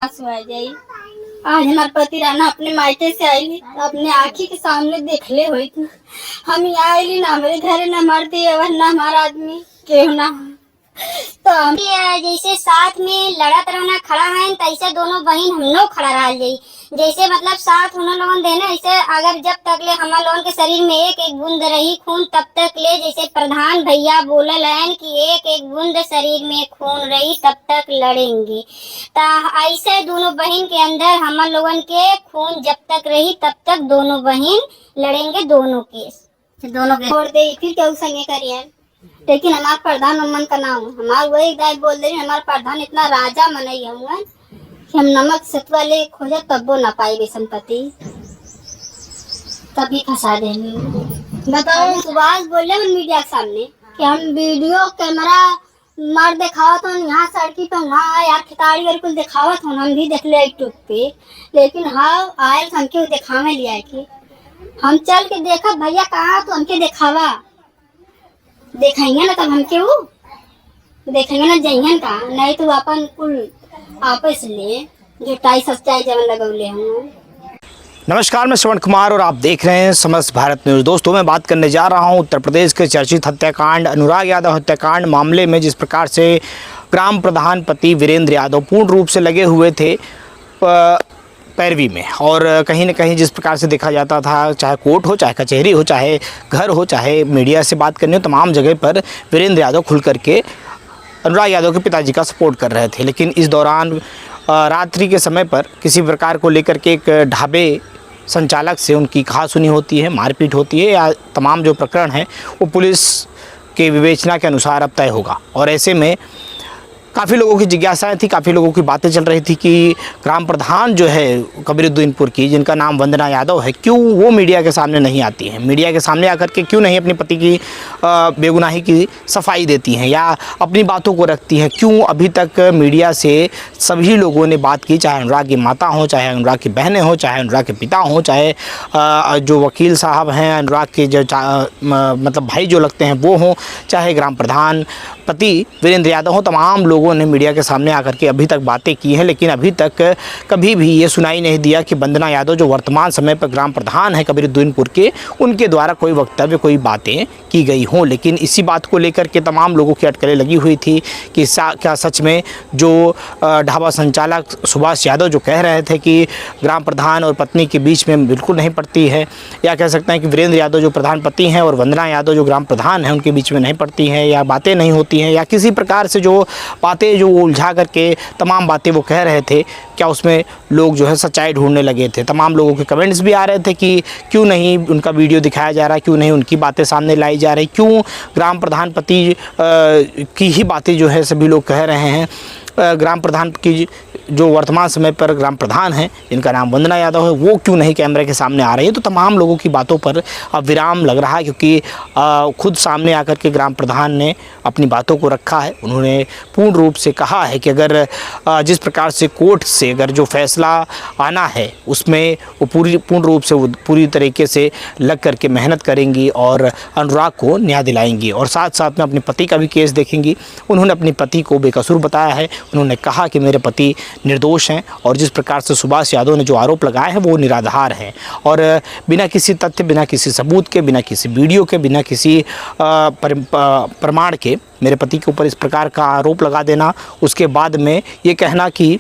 आंसू आ जाई। आज हमारे पति राना अपने मायके से आईली, अपने आँखी के सामने देखले हुई थी। हम यहाँ आईली ना, हमारे घर ना मरती है ना हमारा आदमी केहू ना। तो हम जैसे साथ में लड़त रहना खड़ा है, तैसे दोनों बहन हम लोग खड़ा रह जाई। जैसे मतलब साथ उन लोगन देना, ऐसे अगर जब तक ले हम लोगन के शरीर में एक एक बूंद रही खून, तब तक ले जैसे प्रधान भैया बोलल हैं कि एक एक बूंद शरीर में खून रही तब तक लड़ेंगे। ऐसे दोनों बहन के अंदर हम लोगन के खून जब तक रही तब तक दोनों बहन लड़ेंगे। दोनों के छोड़ दे फिर क्या संगे करिए। लेकिन हमारे प्रधान अमन का नाम हमारे वही गाय बोल दे, हमारे प्रधान इतना राजा मनई हुआ कि हम नमक सतवा ले खोजे तब वो ना पाए संपत्ति, तभी फंसा देंगे। बताओ सुभाष बोले मीडिया के सामने कि हम वीडियो कैमरा मार दिखावत हो यहाँ सड़की पे, वहाँ यार खिताड़ी और कुछ दिखावत हो, हम भी देख ले यूट्यूब पे। लेकिन हाँ आयल हमके दिखावे लिया कि हम चल के देखा भैया कहाँ, तो हमके दिखावा देखेंगे ना, तब हमके वो देखेंगे ना जइहन का, नहीं तो अपन कुल आपस ले जुटाई सच्चाई जवन लगौले हम। नमस्कार, मैं श्रवण कुमार और आप देख रहे हैं समस्त भारत न्यूज़। दोस्तों, मैं बात करने जा रहा हूं उत्तर प्रदेश के चर्चित हत्याकांड अनुराग यादव हत्याकांड मामले में, जिस प्रकार से ग्राम प्रधान पति वीरेंद्र यादव पूर्ण रूप से लगे हुए थे पैरवी में, और कहीं न कहीं जिस प्रकार से देखा जाता था, चाहे कोर्ट हो, चाहे कचहरी हो, चाहे घर हो, चाहे मीडिया से बात करनी हो, तमाम जगह पर वीरेंद्र यादव खुल करके अनुराग यादव के पिताजी का सपोर्ट कर रहे थे। लेकिन इस दौरान रात्रि के समय पर किसी प्रकार को लेकर के एक ढाबे संचालक से उनकी कहासुनी होती है, मारपीट होती है, या तमाम जो प्रकरण है वो पुलिस के विवेचना के अनुसार अब तय होगा। और ऐसे में काफ़ी लोगों की जिज्ञासाएं थी, काफ़ी लोगों की बातें चल रही थी कि ग्राम प्रधान जो है कबीरुद्दीनपुर की, जिनका नाम वंदना यादव है, क्यों वो मीडिया के सामने नहीं आती हैं, मीडिया के सामने आकर के क्यों नहीं अपने पति की बेगुनाही की सफाई देती हैं या अपनी बातों को रखती हैं। क्यों अभी तक मीडिया से सभी लोगों ने बात की, चाहे अनुराग की माता हों, चाहे अनुराग की बहनें हों, चाहे अनुराग के पिता हों, चाहे जो वकील साहब हैं अनुराग के जो मतलब भाई जो लगते हैं वो हों, चाहे ग्राम प्रधान पति वीरेंद्र यादव हों, तमाम लोगों ने मीडिया के सामने आकर के अभी तक बातें की हैं। लेकिन अभी तक कभी भी ये सुनाई नहीं दिया कि वंदना यादव जो वर्तमान समय पर ग्राम प्रधान है कबीरुद्दीनपुर के, उनके द्वारा कोई वक्तव्य, कोई बातें की गई हों। लेकिन इसी बात को लेकर के तमाम लोगों की अटकलें लगी हुई थी कि क्या सच में जो ढाबा संचालक सुभाष यादव जो कह रहे थे कि ग्राम प्रधान और पत्नी के बीच में बिल्कुल नहीं पड़ती है, या कह सकते हैं कि वीरेंद्र यादव जो प्रधान पति हैं और वंदना यादव जो ग्राम प्रधान हैं उनके बीच में नहीं पड़ती हैं, या बातें नहीं होती हैं, या किसी प्रकार से जो बातें जो उलझा करके तमाम बातें वो कह रहे थे, क्या उसमें लोग जो है सच्चाई ढूंढने लगे थे। तमाम लोगों के कमेंट्स भी आ रहे थे कि क्यों नहीं उनका वीडियो दिखाया जा रहा, क्यों नहीं उनकी बातें सामने लाई जा रही, क्यों ग्राम प्रधान पति की ही बातें जो है सभी लोग कह रहे हैं। ग्राम प्रधान की जो वर्तमान समय पर ग्राम प्रधान हैं, जिनका नाम वंदना यादव है, वो क्यों नहीं कैमरे के सामने आ रही है। तो तमाम लोगों की बातों पर अब विराम लग रहा है, क्योंकि खुद सामने आकर के ग्राम प्रधान ने अपनी बातों को रखा है। उन्होंने पूर्ण रूप से कहा है कि अगर जिस प्रकार से कोर्ट से अगर जो फैसला आना है उसमें वो पूर्ण रूप से पूरी तरीके से लग करके मेहनत करेंगी और अनुराग को न्याय दिलाएंगी, और साथ साथ में अपने पति का भी केस देखेंगी। उन्होंने अपने पति को बेकसूर बताया है। उन्होंने कहा कि मेरे पति निर्दोष हैं, और जिस प्रकार से सुभाष यादव ने जो आरोप लगाए हैं वो निराधार हैं, और बिना किसी तथ्य, बिना किसी सबूत के, बिना किसी वीडियो के, बिना किसी प्रमाण के मेरे पति के ऊपर इस प्रकार का आरोप लगा देना, उसके बाद में ये कहना कि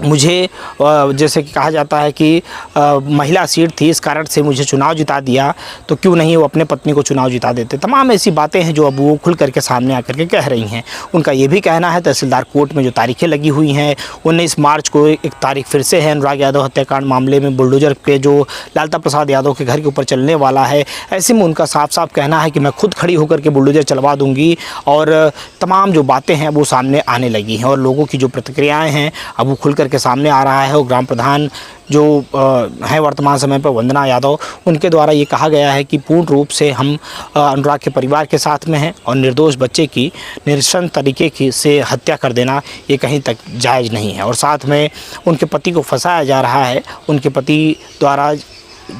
मुझे जैसे कि कहा जाता है कि महिला सीट थी इस कारण से मुझे चुनाव जिता दिया, तो क्यों नहीं वो अपने पत्नी को चुनाव जिता देते। तमाम ऐसी बातें हैं जो अब वो खुल करके सामने आकर के कह रही हैं। उनका ये भी कहना है तहसीलदार कोर्ट में जो तारीखें लगी हुई हैं, 19 मार्च को एक तारीख फिर से है अनुराग यादव हत्याकांड मामले में बुलडोजर के जो लालता प्रसाद यादव के घर के ऊपर चलने वाला है। ऐसे में उनका साफ साफ कहना है कि मैं खुद खड़ी होकर के बुलडोजर चलवा दूँगी, और तमाम जो बातें हैं वो सामने आने लगी हैं, और लोगों की जो प्रतिक्रियाएँ हैं अब वो खुल के सामने आ रहा है। और ग्राम प्रधान जो है वर्तमान समय पर वंदना यादव, उनके द्वारा ये कहा गया है कि पूर्ण रूप से हम अनुराग के परिवार के साथ में हैं, और निर्दोष बच्चे की निरसन तरीके की से हत्या कर देना ये कहीं तक जायज़ नहीं है। और साथ में उनके पति को फंसाया जा रहा है। उनके पति द्वारा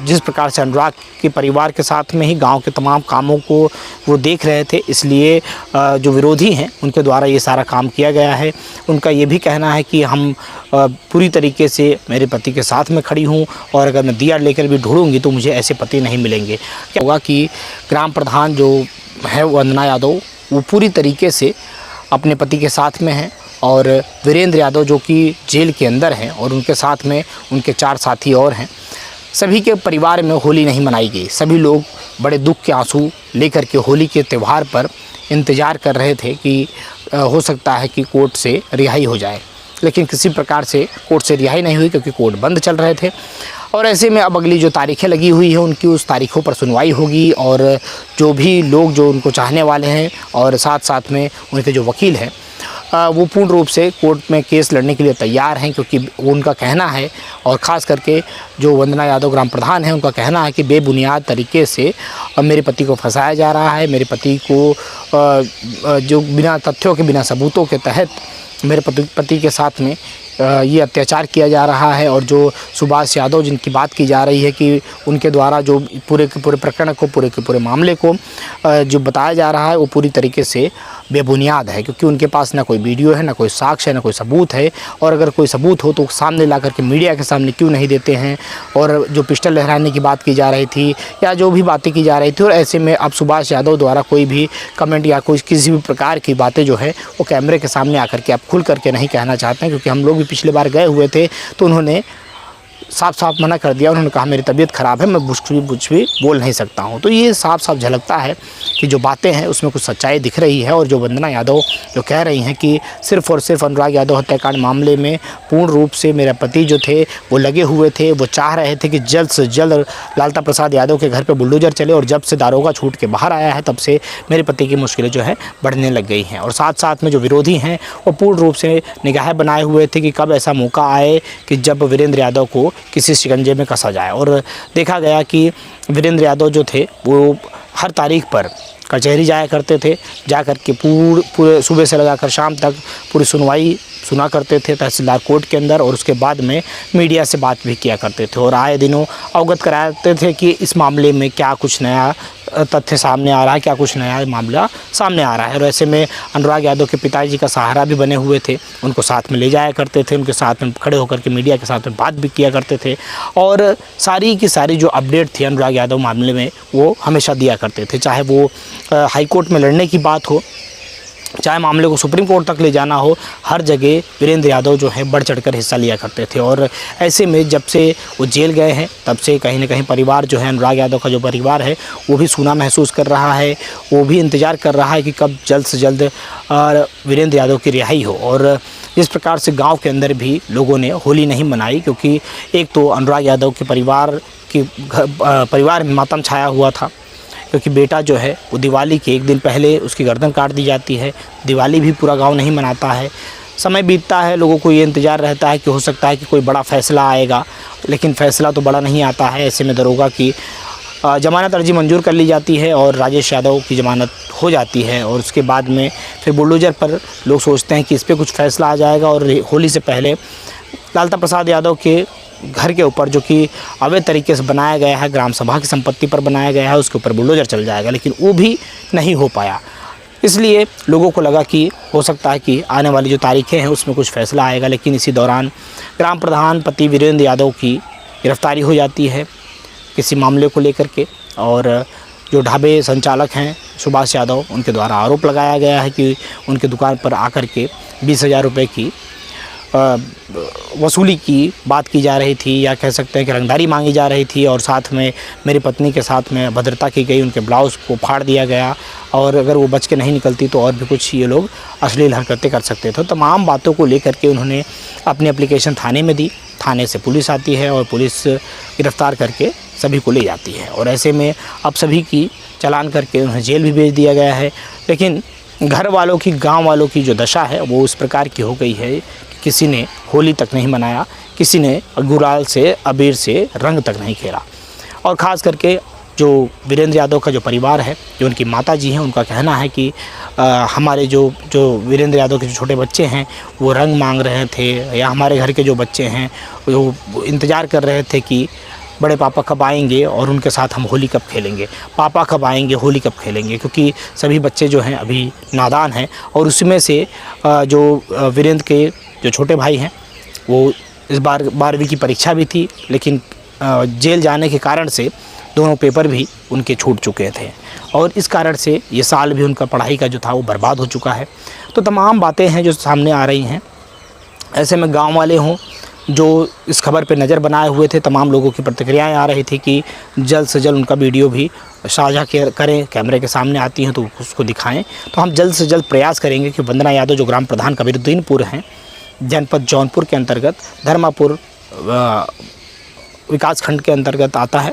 जिस प्रकार से अनुराग के परिवार के साथ में ही गांव के तमाम कामों को वो देख रहे थे, इसलिए जो विरोधी हैं उनके द्वारा ये सारा काम किया गया है। उनका ये भी कहना है कि हम पूरी तरीके से मेरे पति के साथ में खड़ी हूँ और अगर मैं दिया लेकर भी ढूंढूंगी तो मुझे ऐसे पति नहीं मिलेंगे। क्या होगा कि ग्राम प्रधान जो है वंदना यादव वो पूरी तरीके से अपने पति के साथ में हैं और वीरेंद्र यादव जो कि जेल के अंदर हैं और उनके साथ में उनके 4 साथी और हैं। सभी के परिवार में होली नहीं मनाई गई। सभी लोग बड़े दुख के आंसू लेकर के होली के त्यौहार पर इंतज़ार कर रहे थे कि हो सकता है कि कोर्ट से रिहाई हो जाए, लेकिन किसी प्रकार से कोर्ट से रिहाई नहीं हुई क्योंकि कोर्ट बंद चल रहे थे। और ऐसे में अब अगली जो तारीखें लगी हुई है उनकी उस तारीखों पर सुनवाई होगी और जो भी लोग जो उनको चाहने वाले हैं और साथ साथ में उनके जो वकील हैं वो पूर्ण रूप से कोर्ट में केस लड़ने के लिए तैयार हैं, क्योंकि उनका कहना है और ख़ास करके जो वंदना यादव ग्राम प्रधान हैं उनका कहना है कि बेबुनियाद तरीके से मेरे पति को फंसाया जा रहा है। मेरे पति को जो बिना तथ्यों के बिना सबूतों के तहत मेरे पति के साथ में ये अत्याचार किया जा रहा है और जो सुभाष यादव जिनकी बात की जा रही है कि उनके द्वारा जो पूरे के पूरे प्रकरण को पूरे के पूरे मामले को जो बताया जा रहा है वो पूरी तरीके से बेबुनियाद है, क्योंकि उनके पास ना कोई वीडियो है, ना कोई साक्ष्य है, ना कोई सबूत है। और अगर कोई सबूत हो तो सामने ला करके मीडिया के सामने क्यों नहीं देते हैं। और जो पिस्टल लहराने की बात की जा रही थी या जो भी बातें की जा रही थी, और ऐसे में अब सुभाष यादव द्वारा कोई भी कमेंट या कोई किसी भी प्रकार की बातें जो है वो कैमरे के सामने आकर के आप खुल करके नहीं कहना चाहते हैं, क्योंकि हम लोग भी पिछले बार गए हुए थे तो उन्होंने साफ साफ मना कर दिया। उन्होंने कहा मेरी तबीयत ख़राब है, मैं कुछ भी बोल नहीं सकता हूं। तो ये साफ साफ झलकता है कि जो बातें हैं उसमें कुछ सच्चाई दिख रही है। और जो वंदना यादव जो कह रही हैं कि सिर्फ़ और सिर्फ अनुराग यादव हत्याकांड मामले में पूर्ण रूप से मेरे पति जो थे वो लगे हुए थे, वो चाह रहे थे कि जल्द से जल्द लालता प्रसाद यादव के घर पर बुलडोजर चले, और जब से दारोगा छूट के बाहर आया है तब से मेरे पति की मुश्किलें जो है बढ़ने लग गई हैं। और साथ साथ में जो विरोधी हैं वो पूर्ण रूप से निगाहें बनाए हुए थे कि कब ऐसा मौका आए कि जब वीरेंद्र यादव को किसी शिकंजे में कसा जाए। और देखा गया कि वीरेंद्र यादव जो थे वो हर तारीख पर कचहरी जाया करते थे, जा कर के पूरे सुबह से लगाकर शाम तक पूरी सुनवाई सुना करते थे तहसीलदार कोर्ट के अंदर, और उसके बाद में मीडिया से बात भी किया करते थे और आए दिनों अवगत कराते थे कि इस मामले में क्या कुछ नया तथ्य सामने आ रहा है, क्या कुछ नया मामला सामने आ रहा है। और ऐसे में अनुराग यादव के पिताजी का सहारा भी बने हुए थे, उनको साथ में ले जाया करते थे, उनके साथ में खड़े होकर के मीडिया के साथ में बात भी किया करते थे, और सारी की सारी जो अपडेट थी अनुराग यादव मामले में वो हमेशा दिया करते थे। चाहे वो हाई कोर्ट में लड़ने की बात हो, चाहे मामले को सुप्रीम कोर्ट तक ले जाना हो, हर जगह वीरेंद्र यादव जो है बढ़ चढ़कर हिस्सा लिया करते थे। और ऐसे में जब से वो जेल गए हैं तब से कहीं ना कहीं परिवार जो है, अनुराग यादव का जो परिवार है वो भी सूना महसूस कर रहा है, वो भी इंतज़ार कर रहा है कि कब जल्द से जल्द वीरेंद्र यादव की रिहाई हो। और जिस प्रकार से गाँव के अंदर भी लोगों ने होली नहीं मनाई, क्योंकि एक तो अनुराग यादव के परिवार में मातम छाया हुआ था, क्योंकि बेटा जो है वो दिवाली के एक दिन पहले उसकी गर्दन काट दी जाती है। दिवाली भी पूरा गांव नहीं मनाता है। समय बीतता है, लोगों को ये इंतज़ार रहता है कि हो सकता है कि कोई बड़ा फ़ैसला आएगा, लेकिन फ़ैसला तो बड़ा नहीं आता है। ऐसे में दरोगा की ज़मानत अर्जी मंजूर कर ली जाती है और राजेश यादव की ज़मानत हो जाती है, और उसके बाद में फिर बुलडोजर पर लोग सोचते हैं कि इस पर कुछ फ़ैसला आ जाएगा और होली से पहले लालता प्रसाद यादव के घर के ऊपर, जो कि अवैध तरीके से बनाया गया है, ग्राम सभा की संपत्ति पर बनाया गया है, उसके ऊपर बुलडोजर चल जाएगा, लेकिन वो भी नहीं हो पाया। इसलिए लोगों को लगा कि हो सकता है कि आने वाली जो तारीखें हैं उसमें कुछ फ़ैसला आएगा, लेकिन इसी दौरान ग्राम प्रधान पति वीरेंद्र यादव की गिरफ्तारी हो जाती है किसी मामले को लेकर के। और जो ढाबे संचालक हैं सुभाष यादव, उनके द्वारा आरोप लगाया गया है कि उनके दुकान पर आकर के 20,000 रुपये की वसूली की बात की जा रही थी, या कह सकते हैं कि रंगदारी मांगी जा रही थी, और साथ में मेरी पत्नी के साथ में अभद्रता की गई, उनके ब्लाउज़ को फाड़ दिया गया, और अगर वो बच के नहीं निकलती तो और भी कुछ ये लोग अश्लील हरकतें कर सकते थे। तमाम बातों को लेकर के उन्होंने अपनी एप्लीकेशन थाने में दी। थाने से पुलिस आती है और पुलिस गिरफ्तार करके सभी को ले जाती है, और ऐसे में अब सभी की चालान करके उन्हें जेल भी भेज दिया गया है। लेकिन घर वालों की, गाँव वालों की जो दशा है वो इस प्रकार की हो गई है, किसी ने होली तक नहीं मनाया, किसी ने गुलाल से, अबीर से रंग तक नहीं खेला। और ख़ास करके जो वीरेंद्र यादव का जो परिवार है, जो उनकी माताजी हैं, उनका कहना है कि हमारे जो वीरेंद्र यादव के जो छोटे बच्चे हैं वो रंग मांग रहे थे, या हमारे घर के जो बच्चे हैं वो इंतज़ार कर रहे थे कि बड़े पापा कब आएंगे और उनके साथ हम होली कब खेलेंगे, पापा कब आएंगे, होली कब खेलेंगे, क्योंकि सभी बच्चे जो हैं अभी नादान हैं। और उसमें से जो वीरेंद्र के जो छोटे भाई हैं वो इस बार 12वीं की परीक्षा भी थी, लेकिन जेल जाने के कारण से दोनों पेपर भी उनके छूट चुके थे और इस कारण से ये साल भी उनका पढ़ाई का जो था वो बर्बाद हो चुका है। तो तमाम बातें हैं जो सामने आ रही हैं। ऐसे में गांव वाले हों जो इस खबर पे नज़र बनाए हुए थे, तमाम लोगों की प्रतिक्रियाएं आ रही थी कि जल्द से जल्द उनका वीडियो भी साझा करें, कैमरे के सामने आती हैं तो उसको दिखाएं। तो हम जल्द से जल्द प्रयास करेंगे कि वंदना यादव जो ग्राम प्रधान कबीरुद्दीनपुर हैं, जनपद जौनपुर के अंतर्गत धर्मापुर विकास खंड के अंतर्गत आता है,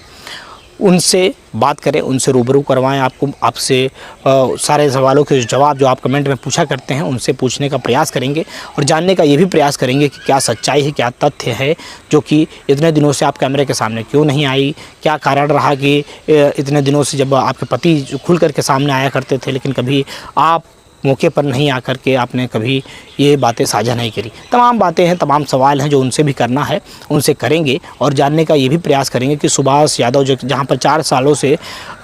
उनसे बात करें, उनसे रूबरू करवाएं। आपसे सारे सवालों के जवाब जो आप कमेंट में पूछा करते हैं उनसे पूछने का प्रयास करेंगे और जानने का ये भी प्रयास करेंगे कि क्या सच्चाई है, क्या तथ्य है जो कि इतने दिनों से आप कैमरे के सामने क्यों नहीं आई, क्या कारण रहा कि इतने दिनों से जब आपके पति खुल कर के सामने आया करते थे लेकिन कभी आप मौके पर नहीं आकर के आपने कभी ये बातें साझा नहीं करी। तमाम बातें हैं, तमाम सवाल हैं जो उनसे भी करना है, उनसे करेंगे और जानने का ये भी प्रयास करेंगे कि सुभाष यादव जो जहाँ पर 4 सालों से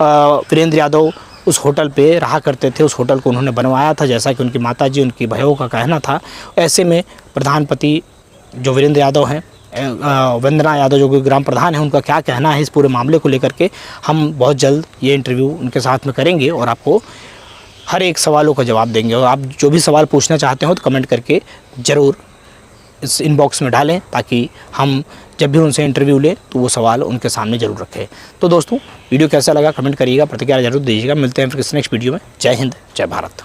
वीरेंद्र यादव उस होटल पे रहा करते थे, उस होटल को उन्होंने बनवाया था जैसा कि उनकी माताजी, उनकी बहू का कहना था। ऐसे में प्रधानपति जो वीरेंद्र यादव हैं, वंदना यादव जो कि ग्राम प्रधान है, उनका क्या कहना है इस पूरे मामले को लेकर के हम बहुत जल्द ये इंटरव्यू उनके साथ में करेंगे और आपको हर एक सवालों का जवाब देंगे। और आप जो भी सवाल पूछना चाहते हो तो कमेंट करके ज़रूर इस इनबॉक्स में डालें ताकि हम जब भी उनसे इंटरव्यू लें तो वो सवाल उनके सामने ज़रूर रखें। तो दोस्तों वीडियो कैसा लगा कमेंट करिएगा, प्रतिक्रिया ज़रूर दीजिएगा। मिलते हैं फिर किसी नेक्स्ट वीडियो में। जय हिंद, जय भारत।